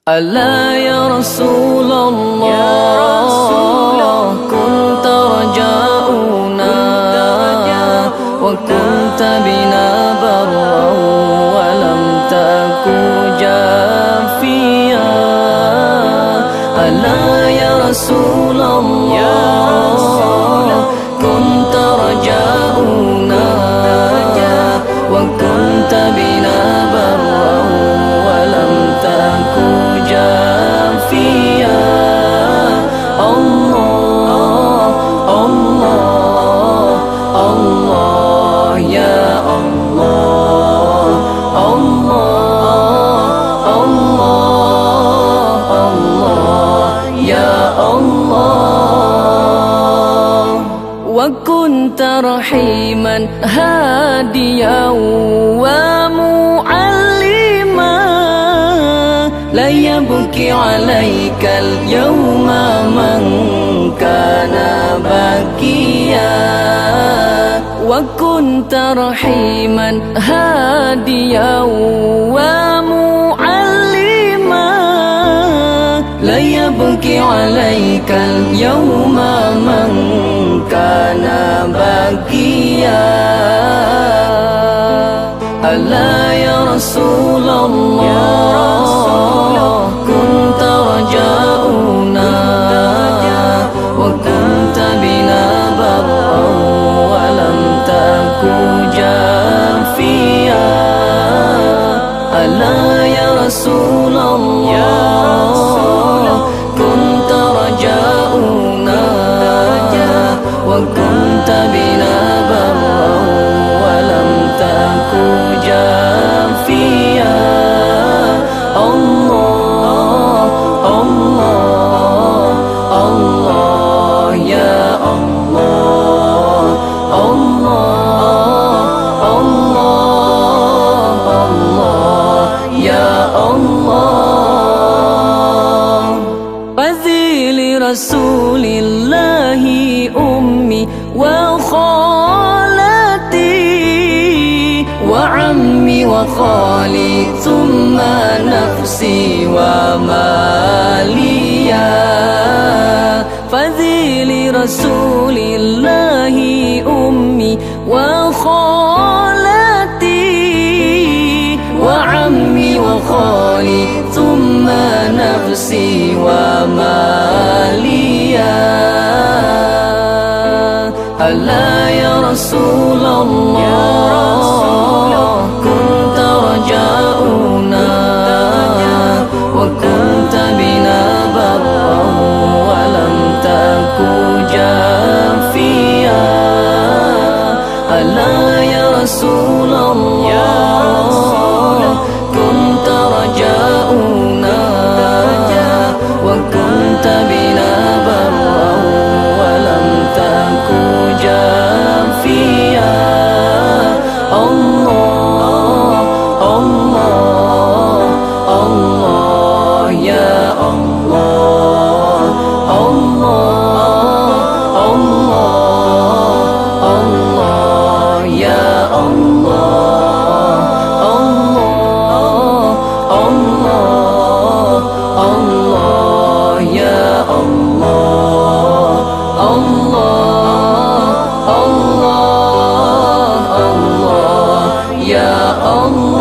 ألا يا رسول الله كنت رجاؤنا وكنت بنا برا ولم تك جافيا. ألا يا رسول الله كنت رجاؤنا وكنت بنا برا ولم تك جافيا. الله الله الله يا الله الله الله الله يا الله. وكنت رحيما هاديا ومعلما لا يبكي عليك اليوم من كان باكيا. وكنت رحيما هاديا ومعلما لا يبكي عليك اليوم من كان باكيا. ألا يا رسول الله كنت رجاؤنا وكنت بنا برا ولم تك جافيا. ألا يا رسول الله كنت رجاؤنا وكنت بنا برا ولم تك جافيا. الله الله الله يا الله الله الله الله يا الله. فذي لرسول الله أمي وخالتي وعمي وخالي ثم نفسي وماليا. فذي لرسول الله أمي وخالتي وعمي وخالي ثم نفسي وماليا. ألا يا رسول الله كنت رجاؤنا وكنت بنا برا ولم تك جافيا. ألا يا رسول الله كنت رجاؤنا وكنت بنا برا ولم تك جافيا. الله الله الله يا الله الله الله الله يا الله الله الله الله يا الله الله الله الله يا الله.